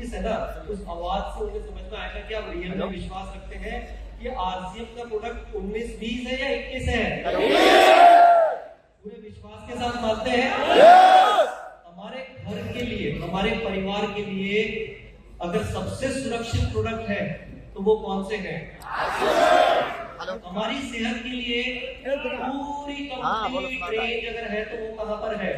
21 है ना, उस आवाज से उन्हें समझ में आएगा कि आप रियल में विश्वास रखते हैं कि आरसीएम का प्रोडक्ट 19-20 है या 21 है। पूरे विश्वास के साथ मानते हैं। हमारे घर के लिए, हमारे परिवार के लिए अगर सबसे सुरक्षित प्रोडक्ट है तो वो कौन से हैं? हमारी सेहत के लिए पूरी कंप्लीट रेंज अगर है तो वो कहां पर है?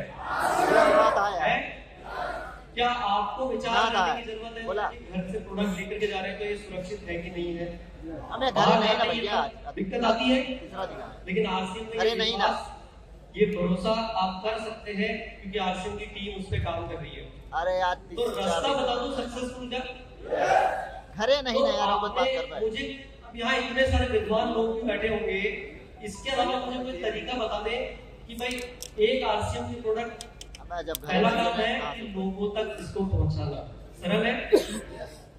क्या आपको विचार करने की जरूरत है कि घर से प्रोडक्ट लेकर के जा रहे हैं तो ये सुरक्षित है कि नहीं है? हमें घर नहीं ना भैया, दिक्कत आती है। लेकिन आरसीएम नहीं ना, ये भरोसा आप कर सकते हैं क्योंकि आरसीएम की टीम उस पे काम कर रही है। अरे यार तो रास्ता बता दो सक्सेसफुल का। घरे नहीं ना यार, बात कर रहा है। मुझे अब यहाँ इतने सारे विद्वान लोग भी बैठे होंगे, इसके अलावा मुझे कोई तरीका बता दे कि भाई एक आरसीएम की प्रोडक्ट पहला काम है कि लोगों तक इसको पहुंचाना सरल है,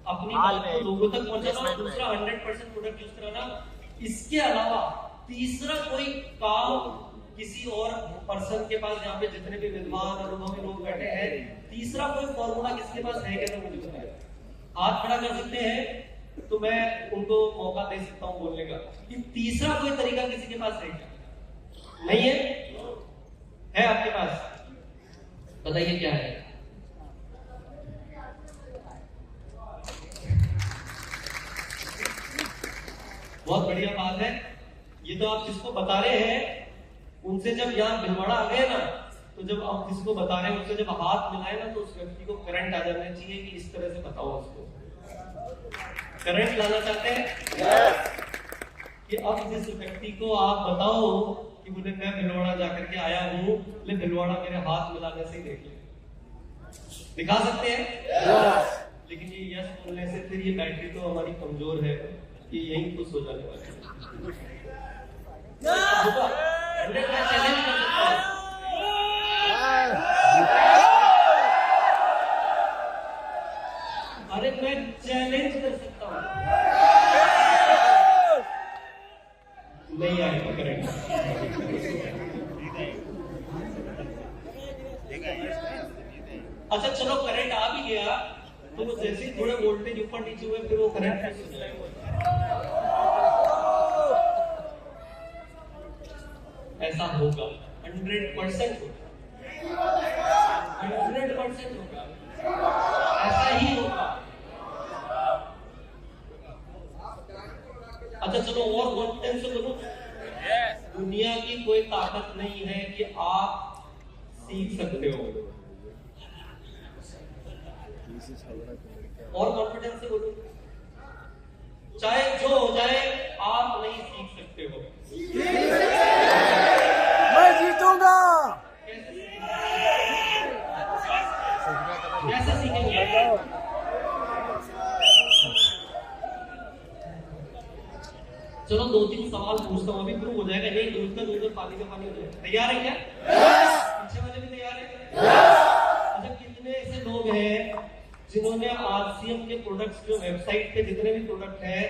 अपनी बात को लोगों तक पहुंचाना, दूसरा 100% प्रोडक्ट यूज कराना। इसके अलावा तीसरा कोई काम किसी और पर्सन के पास, जहाँ पे जितने भी विद्वान अनुभवी लोग बैठे हैं, तीसरा कोई फॉर्मूला किसके पास है क्या? तो मुझे बताएं। हाथ खड़ा कर सकते हैं तो मैं उनको मौका दे सकता हूँ बोलने का कि तीसरा कोई तरीका किसी के पास है क्या? नहीं है? है आपके पास? बताइए क्या है? बहुत बढ़िया बात है। ये तो आप जिसको बता रहे हैं उनसे जब यहाँ भिलवाड़ा आ गए ना, तो जब आप जिसको बता रहे हैं उनसे जब हाथ मिलाए ना तो उस व्यक्ति को करंट आ जाना चाहिए कि इस तरह से बताओ उसको। करंट लाना चाहते हैं? कि अब जिस व्यक्ति को आप बताओ कि बोले मैं भिलवाड़ा जाकर के आया हूँ, ले भिलवाड़ा मेरे हाथ मिलाने से देख ले, दिखा सकते हैं? लेकिन ये यस बोलने से फिर ये बैटरी तो हमारी कमजोर है, ये यहीं खुश हो जाने वाली है। मैं चैलेंज कर सकता हूं। अरे मैं चैलेंज कर सकता हूं, नहीं आएगा करंट। अच्छा चलो करंट आ भी गया तो वो जैसे ही थोड़े वोल्टेज ऊपर नीचे हुए फिर वो करंट कैसे हो जाएगा? ऐसा होगा 100% होगा, 100% होगा, ऐसा ही होगा। अच्छा चलो और कॉन्फिडेंस से बोलो, दुनिया की कोई ताकत नहीं है कि आप सीख सकते हो। और कॉन्फिडेंस से बोलो, चाहे जो हो जाए आप नहीं सीख सकते हो। मैं जीतूंगा। कैसे सीखेंगे? चलो 2-3 सवाल पूछता हूँ, अभी प्रूव हो जाएगा। नहीं दूध का दूध और पानी का पानी हो जाएगा। तैयार है क्या? पीछे वाले भी तैयार है? अच्छा कितने ऐसे लोग हैं जिन्होंने आरसीएम के प्रोडक्ट्स जो वेबसाइट पे जितने भी प्रोडक्ट है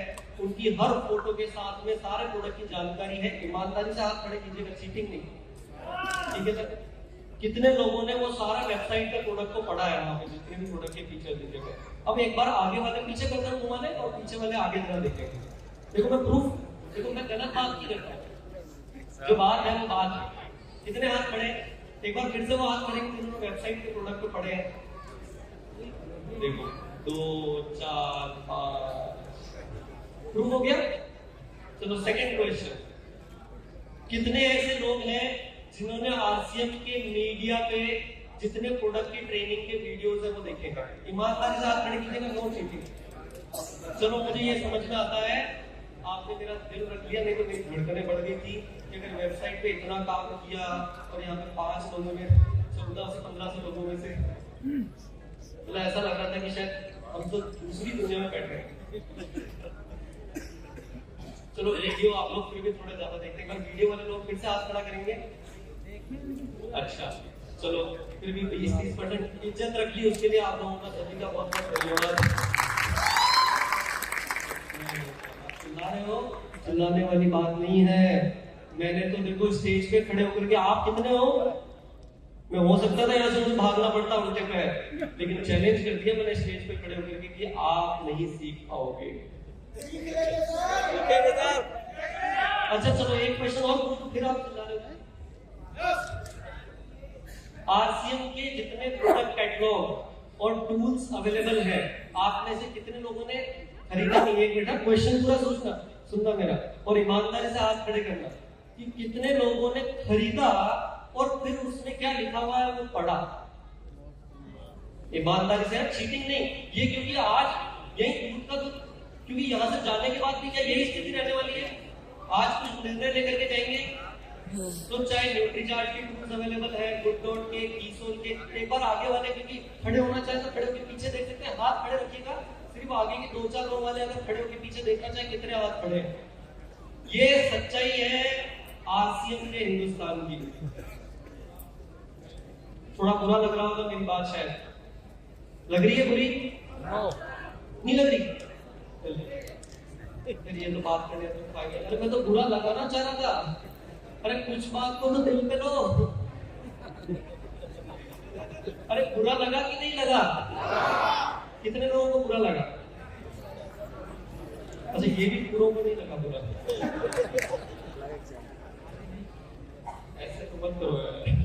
उनकी हर फोटो के साथ में सारे प्रोडक्ट की जानकारी है? ईमानदारी से हाथ खड़े कीजिएगा, चीटिंग नहीं, ठीक है सर? कितने लोगों ने वो सारा वेबसाइट के प्रोडक्ट को पढ़ा है, वहां पे जितने भी प्रोडक्ट के फीचर दिखे गए? अब एक बार आगे वाले पीछे करके घुमा ले और पीछे वाले आगे जरा देखेंगे। देखो मैं प्रूफ, देखो मैं गलत बात नहीं करता, जो बात है वो बात है। कितने हाथ खड़े? एक बार फिर से वो हाथ खड़े जिन्होंने वेबसाइट के प्रोडक्ट को पढ़े हैं। देखो 2, 4, 5, प्रूफ हो गया। चलो सेकंड क्वेश्चन, कितने ऐसे लोग हैं जिन्होंने आरसीएम के मीडिया पे जितने प्रोडक्ट की ट्रेनिंग के वीडियोस है वो देखेगा? ईमानदारी से हाथ खड़े कीजिएगा, नो चीटिंग। चलो मुझे ये समझ में आता है आपने मेरा दिल रख लिया, नहीं तो मेरी धड़कनें बढ़ गई थी कि अगर वेबसाइट पे इतना काम किया और यहाँ पे 5 लोगों में 14 से 15 लोगों में से मतलब ऐसा लग रहा था कि शायद हम तो दूसरी दुनिया में बैठ रहे हैं। चलो वीडियो आप लोग फिर भी थोड़ा ज्यादा देखते हैं, वीडियो वाले लोग फिर से हाथ खड़ा करेंगे। अच्छा चलो फिर भी 20-30% इज्जत रख ली, उसके लिए आप लोगों का सभी का बहुत बहुत धन्यवाद। चिल्ला रहे हो? चिल्लाने वाली बात नहीं है। मैंने तो देखो स्टेज पे खड़े होकर के, आप कितने हो? मैं हो सकता था यहाँ से मुझे भागना पड़ता उल्टे पैर, लेकिन चैलेंज कर दिया मैंने स्टेज पे खड़े होकर के कि आप नहीं सीख पाओगे। अच्छा चलो एक क्वेश्चन और पूछो, फिर आप चिल्ला रहे हो। आरसीएम के जितने प्रोडक्ट कैटलॉग और टूल्स अवेलेबल है, आप में से कितने लोगों ने खरीदा नहीं? एक बेटा क्वेश्चन पूरा सुनना मेरा, और ईमानदारी से हाथ खड़े करना कि कितने लोगों ने खरीदा और फिर उसमें क्या लिखा हुआ है वो पढ़ा। ईमानदारी से, चीटिंग नहीं ये, क्योंकि आज यही दूध का दूध, क्योंकि यहां से जाने के बाद भी क्या यही स्थिति रहने वाली है। आज कुछ निर्णय लेकर के जाएंगे तो चाहे न्यूट्रीचार्ज के टूल्स अवेलेबल है, गुड डॉट के, कीसोल के, एक बार आगे वाले, क्योंकि खड़े होना चाहे तो खड़े होकर पीछे देख सकते हैं, हाथ खड़े रखिएगा, सिर्फ आगे के 2-4 लोग वाले अगर खड़े होकर पीछे देखना चाहे कितने हाथ खड़े हैं। ये सच्चाई है आरसीएम के हिंदुस्तान की। थोड़ा बुरा लग रहा होगा मेरी बात, शायद लग रही है बुरी? नहीं लग रही? फिर ये तो बात करने तो फायदा। अरे मैं तो बुरा लगाना चाह रहा था, अरे कुछ बात को तो दिल पे लो। अरे बुरा लगा कि नहीं लगा? कितने लोगों को बुरा लगा? अच्छा ये भी पूरों को नहीं लगा बुरा? ऐसे तो मत करो यार।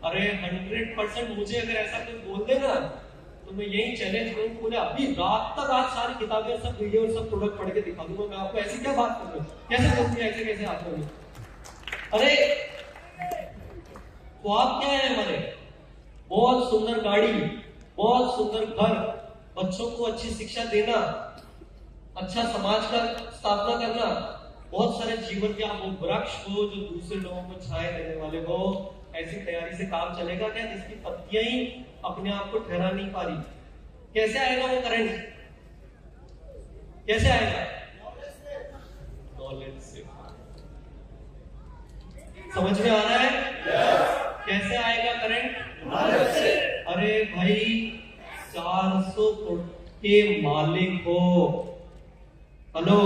अरे 100% मुझे अगर ऐसा कोई बोल देना तो मैं यही चैलेंज करूँ, बोले अभी रात तक आज सारी किताबें, सब वीडियो और सब प्रोडक्ट पढ़ के दिखा दूंगा मैं आपको। ऐसी क्या बात कर रहे हो? कैसे बोलती है ऐसे कैसे हाथों में? अरे ख्वाब क्या है हमारे? बहुत सुंदर गाड़ी, बहुत सुंदर घर, बच्चों को अच्छी शिक्षा देना, अच्छा समाज का स्थापना करना, बहुत सारे जीवन के आप वो वृक्ष हो जो दूसरे लोगों को छाए देने वाले हो। ऐसी तैयारी से काम चलेगा क्या जिसकी पत्तियां ही अपने आप को ठहरा नहीं पा रही? कैसे आएगा वो करंट? कैसे आएगा? नॉलेज से। समझ में आ रहा है? कैसे आएगा करंट? नॉलेज से। अरे भाई 400 फुट के मालिक हो, हेलो,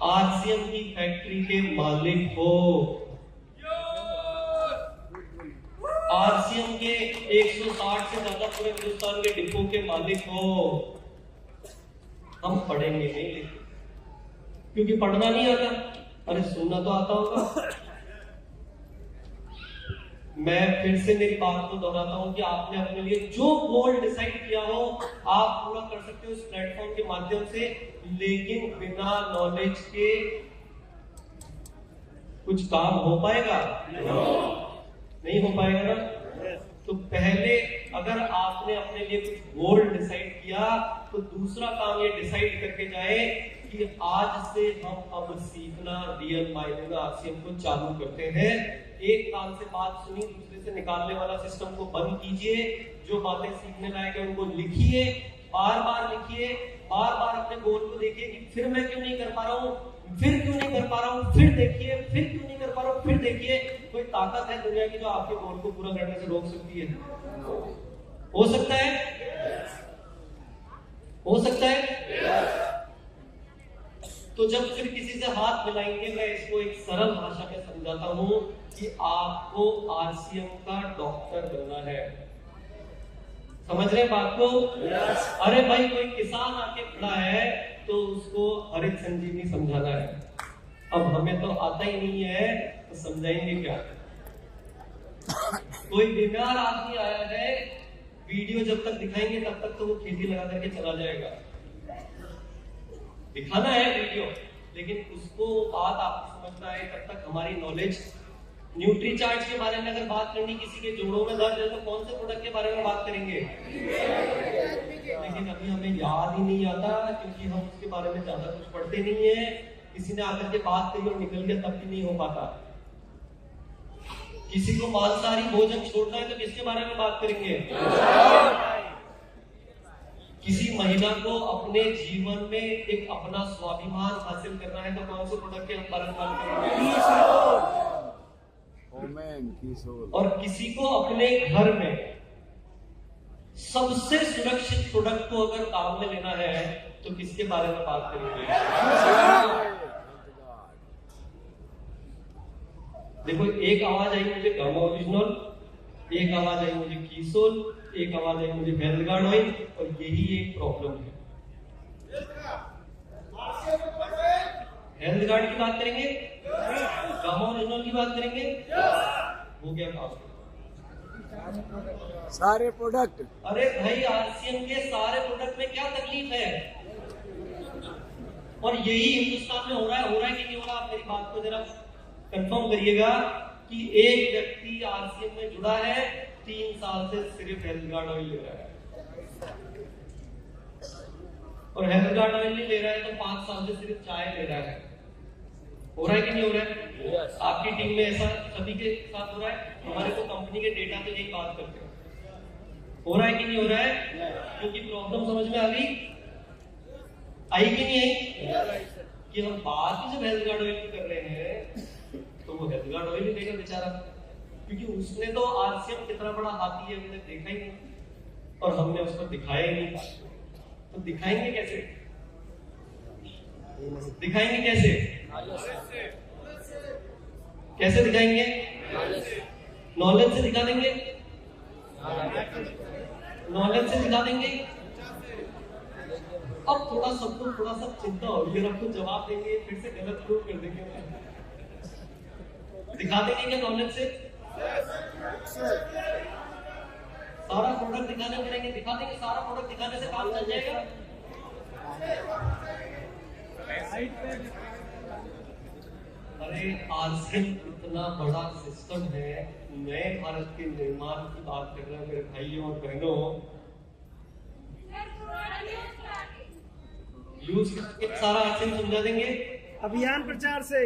आरसीएम की फैक्ट्री के मालिक हो, आरसीएम के 160 से ज्यादा पूरे हिंदुस्तान के डिपो के मालिक हो, हम पढ़ेंगे नहीं लेकिन, क्योंकि पढ़ना नहीं आता। अरे सुनना तो आता होगा। मैं फिर से मेरी बात को दोहराता हूं कि आपने अपने लिए जो गोल डिसाइड किया हो आप पूरा कर सकते हो इस प्लेटफॉर्म के माध्यम से, लेकिन बिना नॉलेज के कुछ काम हो पाएगा? नहीं हो पाएगा ना। तो पहले अगर आपने अपने लिए कुछ गोल डिसाइड किया तो दूसरा काम ये डिसाइड करके जाए कि आज से हम अब सीखना रियल मायने में आरसीएम को चालू करते हैं। एक कान से बात सुनी दूसरे से निकालने वाला सिस्टम को बंद कीजिए। जो बातें सीखने लायक है उनको लिखिए, बार बार लिखिए, बार बार अपने गोल को देखिए कि फिर मैं क्यों नहीं कर पा रहा हूँ, फिर क्यों नहीं कर पा रहा हूँ, फिर देखिए, फिर क्यों नहीं कर पा रहा हूँ, फिर देखिए। कोई ताकत है दुनिया की जो आपके गोल को पूरा करने से रोक सकती है? हो सकता है? हो सकता है? तो जब फिर किसी से हाथ मिलाएंगे, मैं इसको एक सरल भाषा में समझाता हूं कि आपको आरसीएम का डॉक्टर बनना है। समझ रहे बात को? अरे भाई कोई किसान आके खड़ा है तो उसको हरित संजीवनी समझाना है। अब हमें तो आता ही नहीं है तो समझाएंगे क्या? कोई बीमार आदमी आया है, वीडियो जब तक दिखाएंगे तब तक तो वो खेती लगा करके चला जाएगा। दिखाना है वीडियो, लेकिन उसको बात आपको समझना है तब तक हमारी नॉलेज। न्यूट्रीचार्ज के बारे में अगर बात करनी, किसी के जोड़ों में दर्द है तो कौन से प्रोडक्ट के बारे में बात करेंगे? लेकिन अभी हमें याद ही नहीं आता क्योंकि हम उसके बारे में ज्यादा कुछ पढ़ते नहीं है। किसी ने आकर के बात करी और निकल गया तब भी नहीं हो पाता। किसी को मांसाहारी भोजन छोड़ना है तो किसके बारे में बात करेंगे? किसी महिला को अपने जीवन में एक अपना स्वाभिमान हासिल करना है तो कौन से प्रोडक्ट के बारे में बात करेंगे? और किसी को अपने घर में सबसे सुरक्षित प्रोडक्ट को अगर काम में लेना है तो किसके बारे में बात करेंगे? देखो, एक आवाज आई मुझे गामा ओरिजिनल, एक आवाज आई मुझे कीसोल, एक आवाज आई मुझे हेल्थ गार्ड ऑयल, और यही एक प्रॉब्लम है। हेल्थ गार्ड की बात करेंगे, गामा ओरिजिनल की बात करेंगे, हो गया काम। सारे प्रोडक्ट, अरे भाई, आरसीएम के सारे प्रोडक्ट में क्या तकलीफ है? और यही हिंदुस्तान में हो रहा है कि नहीं हो रहा? आप मेरी बात को जरा कंफर्म करिएगा कि एक व्यक्ति आरसीएम में जुड़ा है, 3 साल से सिर्फ हेल्थ गार्ड ऑयल ले रहा है, और हेल्थ गार्ड ऑयल नहीं ले रहा है तो 5 साल से सिर्फ चाय ले रहा है। हो रहा है कि नहीं हो रहा है? yes. आपकी टीम में ऐसा सभी के साथ हो रहा है? हमारे को कंपनी के डेटा पे यही बात करते हैं, हो रहा है कि नहीं हो रहा है? क्योंकि प्रॉब्लम समझ में आ गई, आई कि नहीं आई? कि हम बात ही जब हेल्थ गार्ड ऑयल की कर रहे हैं तो वो हेल्थ गार्ड ऑयल ही लेगा बेचारा, क्योंकि उसने तो आरसीएम कितना बड़ा हाथी है हमने देखा ही नहीं, और हमने उसको दिखाया ही नहीं। तो दिखाएंगे कैसे? दिखाएंगे कैसे? कैसे दिखाएंगे? नॉलेज से दिखा देंगे, नॉलेज से दिखा देंगे। अब थोड़ा सबको थोड़ा सा चिंता होगी, और आपको जवाब देंगे, फिर से गलत प्रूव कर देंगे। दिखा देंगे क्या नॉलेज से? सारा प्रोडक्ट दिखाने पड़ेंगे, दिखा देंगे। सारा प्रोडक्ट दिखाने से काम चल जाएगा। अरे आरसीएम इतना बड़ा सिस्टम है, नए भारत के निर्माण की बात कर रहे हैं मेरे भाइयों और बहनों। यूज करके सारा आरसीएम समझा देंगे अभियान प्रचार से।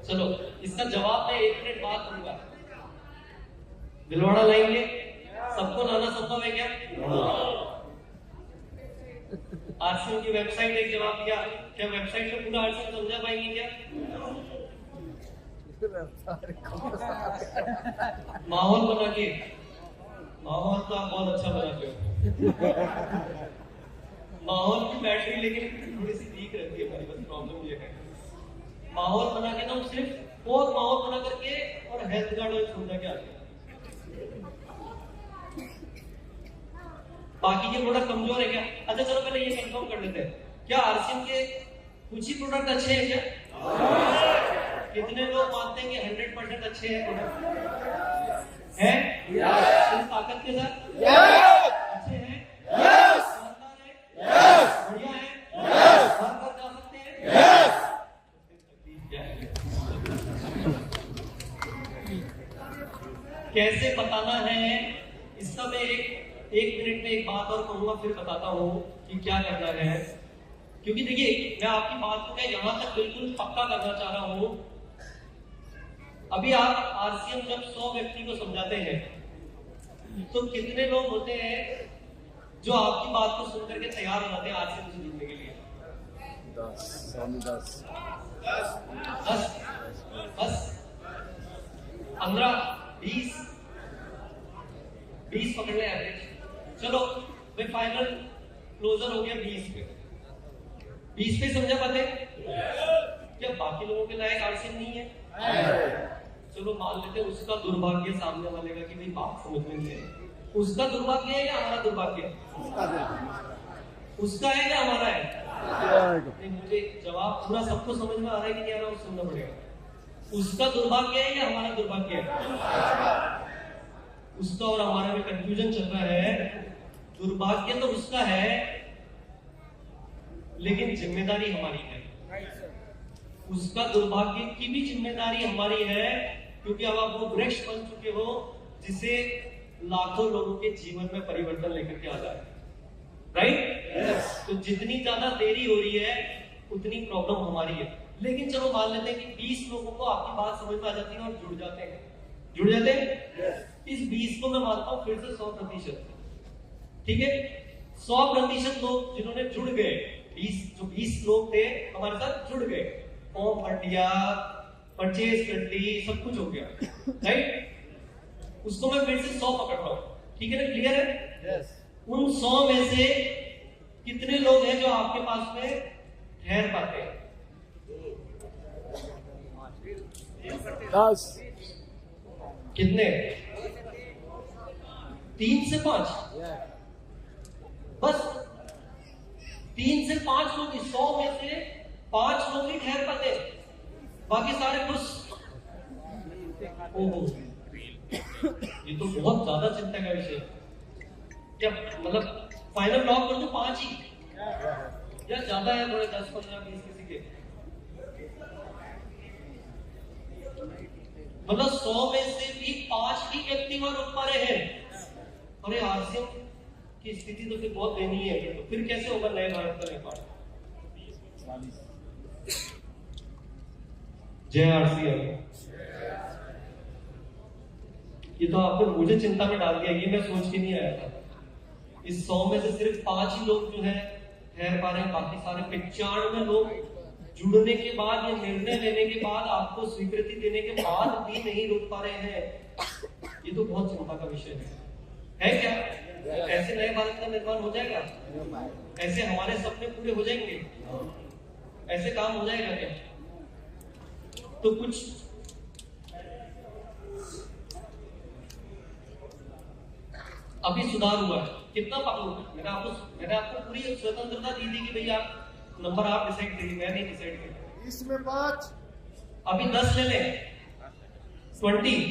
चलो, इसका जवाब मैं 1 मिनट बाद दूंगा। दिलवाड़ा लाएंगे, सबको लाना संभव है क्या? आरसीएम की वेबसाइट एक जवाब दिया, क्या वेबसाइट में पूरा आरसीएम समझा पाएंगे क्या? माहौल बना के, माहौल तो आप बहुत अच्छा बनाते हो। माहौल की बैटरी लेकिन थोड़ी सी वीक रहती है हमारी, बस प्रॉब्लम ये है। माहौल बना के ना सिर्फ और माहौल बना करके और हेल्थ गार्ड ऑयल समझा के आते हैं। बाकी के प्रोडक्ट कमजोर है क्या? अच्छा चलो पहले ये कंफर्म कर लेते हैं, क्या आरसीएम के कुछ ही प्रोडक्ट अच्छे हैं क्या? कितने लोग मानते हैं कि 100% अच्छे हैं प्रोडक्ट? हैं? इस ताकत के साथ अच्छे हैं, शानदार है, बढ़िया है, बार बार जा सकते हैं। कैसे बताना है इसका मैं एक मिनट में एक बात और कहूंगा, फिर बताता हूं कि क्या करना है। क्योंकि देखिए, मैं आपकी बात को यहां तक बिल्कुल पक्का करना चाह रहा हूं। अभी आप आरसीएम जब 100 व्यक्ति को समझाते हैं तो कितने लोग होते हैं जो आपकी बात को सुनकर के तैयार हो जाते हैं आरसीएम से जुड़ने के लिए? 10 15 20 पकड़ ले एवरेज। चलो भाई, फाइनल क्लोजर हो गया 20 पे। 20 पे समझा पाते? क्या बाकी लोगों के लायक आरसीएम नहीं है? चलो मान लेते हैं उसका दुर्भाग्य सामने वाले का कि भाई बात समझ में नहीं है। उसका दुर्भाग्य है या हमारा दुर्भाग्य है? उसका है या हमारा है? नहीं, मुझे जवाब पूरा सबको समझ में आ रहा है कि नहीं आ रहा, वो सुनना पड़ेगा। उसका दुर्भाग्य है या हमारा दुर्भाग्य है? उसका और हमारा में कंफ्यूजन चल रहा है। दुर्भाग्य तो उसका है, लेकिन जिम्मेदारी हमारी है। उसका दुर्भाग्य की भी जिम्मेदारी हमारी है, क्योंकि अब आप वो वृक्ष बन चुके हो जिसे लाखों लोगों के जीवन में परिवर्तन लेकर के आ जाए। राइट? तो जितनी ज्यादा देरी हो रही है उतनी प्रॉब्लम हमारी है। लेकिन चलो मान लेते हैं कि 20 लोगों को आपकी बात समझ में आ जाती है और जुड़ जाते हैं। इस 20 को मैं मानता हूं फिर से 100%। ठीक है, 100% लोग जिन्होंने जुड़ गए, 20 लोग थे हमारे साथ जुड़ गए, फॉर्म भर दिया, परचेज कर ली, सब कुछ हो गया। राइट? उसको मैं फिर से 100 पकड़ रहा हूं। ठीक है ना? क्लियर है? yes. उन 100 में से कितने लोग हैं जो आपके पास में ठहर पाते हैं? 10 कितने? 3 से 5? बस 3 से 5 लोग, 100 में से 5 लोग ही ठहर पाते हैं, बाकी सारे खुश। ओहो, ये तो बहुत ज्यादा चिंता का विषय। क्या मतलब फाइनल लॉक कर दो 5 ही, या ज्यादा है थोड़े 10, 15, 20 किसी के? मतलब 100 में से भी 5 ही व्यक्ति वहां रुक पा रहे हैं। अरे आरसीएम की स्थिति तो फिर बहुत दयनीय है। तो फिर कैसे होगा नए भारत का निर्माण? जय आरसीएम। ये तो आपने मुझे चिंता में डाल दिया, ये मैं सोच के नहीं आया था। इस 100 में से सिर्फ 5 ही लोग जो है ठहर पा रहे हैं, बाकी सारे 95 लोग जुड़ने के बाद या निर्णय लेने के बाद, आपको स्वीकृति देने के बाद भी नहीं रुक पा रहे हैं। ये तो बहुत चिंता का विषय है क्या? ऐसे नए भारत का निर्माण हो जाएगा? ऐसे हमारे सपने पूरे हो जाएंगे? ऐसे काम हो जाएगा क्या? तो कुछ अभी सुधार हुआ है। कितना पाऊंगा? मैंने आपको पूरी स्वतंत्रता दी थी कि भैया नंबर आप डिसाइड करिए, मैं नहीं डिसाइड करूंगा। इसमें 5 अभी 10 ले लें, 20,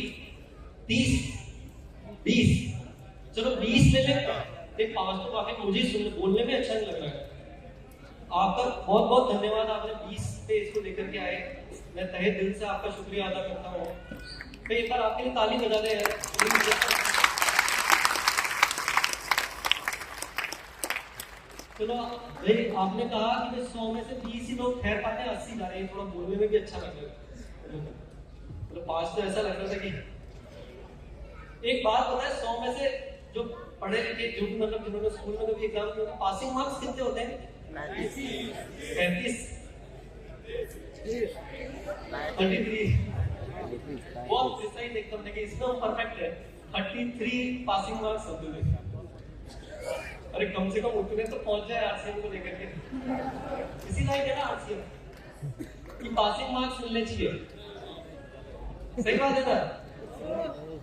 30, 20, चलो 20 ले लें। 5 तो काफी मुझे बोलने में अच्छा नहीं लग रहा है। आपका बहुत बहुत धन्यवाद, आपने 20 पे इसको लेकर के आए। मैं तहे दिल से आपका शुक्रिया अदा करता हूँ। तो एक बार आपके लिए ताली बजा दें यार। चलो भाई, आपने कहा कि 100 में से 20 ही लोग ठहर पाते हैं, 80 जा रहे हैं। थोड़ा बोलने में भी अच्छा लगेगा। मतलब 5 तो ऐसा लग रहा था कि एक बात पता है, 100 में से जो पढ़े लिखे, जो भी मतलब जिन्होंने स्कूल में कभी एग्जाम दिया, पासिंग मार्क्स कितने होते हैं? 35, 33। बहुत प्रिसाइज एकदम देखिए, इसमें परफेक्ट है। 33 पासिंग मार्क्स होते थे। अरे कम से कम उतने तो पहुंच जाए आरसीएम को लेकर के। इसी लायक है ना आरसीएम कि पासिंग मार्क्स मिलने चाहिए। सही बात है ना?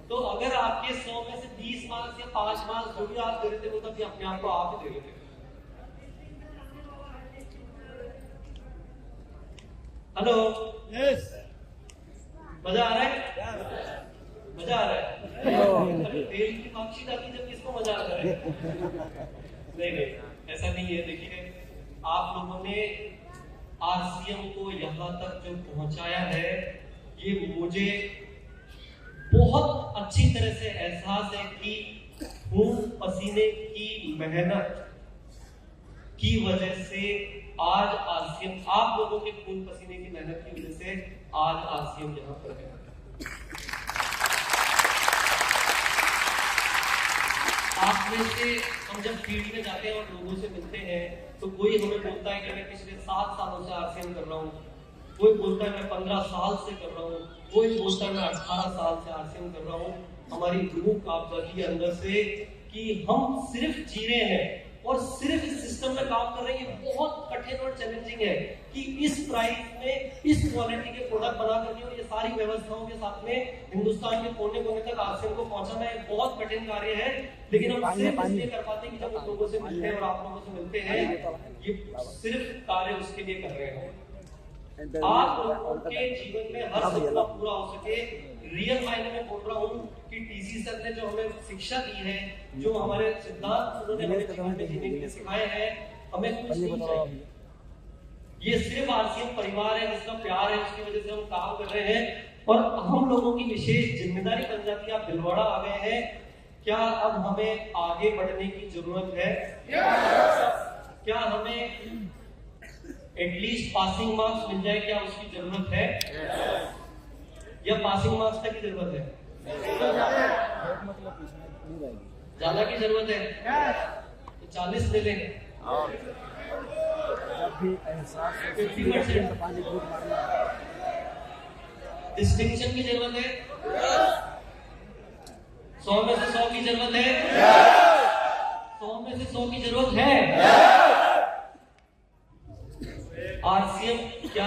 तो अगर आपके 100 में से 20 मार्क्स या 5 मार्क्स जो भी आप दे रहे थे, वो तब अपने आप को आप ही दे रहे थे। हेलो, यस, मजा आ रहा है? मजा आ रहा है? तेल की मार्कशीट आती जब किसको मजा आता है? नहीं, ऐसा नहीं है। देखिए, आप लोगों ने आरसीएम को यहाँ तक जो पहुंचाया है, ये मुझे बहुत अच्छी तरह से एहसास है कि खून पसीने की मेहनत की वजह से आज आरसीएम, आप लोगों के खून पसीने की मेहनत की वजह से आज आरसीएम यहाँ पर है। आप में से हम जब फील्ड में जाते हैं और लोगों से मिलते हैं, तो कोई हमें बोलता है कि मैं पिछले 7 सालों से आरसीएम कर रहा हूँ, कोई बोलता है मैं 15 साल से कर रहा हूँ, कोई बोलता है मैं 18 साल से आरसीएम कर रहा हूँ। हमारी रूह कांप जाती है अंदर से कि हम सिर्फ जी रहे हैं और सिर्फ इस सिस्टम में काम कर रहे हैं। ये बहुत कठिन और चैलेंजिंग है कि इस प्राइस में इस क्वालिटी के प्रोडक्ट बना करके और ये सारी व्यवस्थाओं के साथ में हिंदुस्तान के कोने कोने तक आरसीएम को पहुंचाना एक बहुत कठिन कार्य है। लेकिन हम सिर्फ इसलिए कर पाते हैं कि जब हम लोगों से मिलते हैं और आप लोगों से मिलते हैं, ये सिर्फ कार्य उसके लिए कर रहे हैं। आप लोगों के जीवन में हर सपना पूरा हो सके, रियल मायने में बोल रहा हूँ कि टीसी सर ने जो हमें शिक्षा दी है, जो हमारे सिद्धांत उन्होंने हमें जीवन में जीने के लिए सिखाए हैं, हमें कुछ नहीं चाहिए। ये सिर्फ आरसीएम परिवार है जिसका प्यार है, जिसकी वजह से हम काम कर रहे हैं और हम लोगों की विशेष जिम्मेदारी बन जाती है। आप भिलवाड़ा आ गए हैं, क्या अब हमें आगे बढ़ने की जरूरत है? क्या हमें एटलीस्ट पासिंग मार्क्स मिल जाए, क्या उसकी जरूरत है? या पासिंग मार्क्स तक की जरूरत है? ज्यादा की जरूरत है? तो 40 ले लें। 50% डिस्टिंक्शन की जरूरत है? 100 में से 100 की जरूरत है? 100 में से 100 की जरूरत है?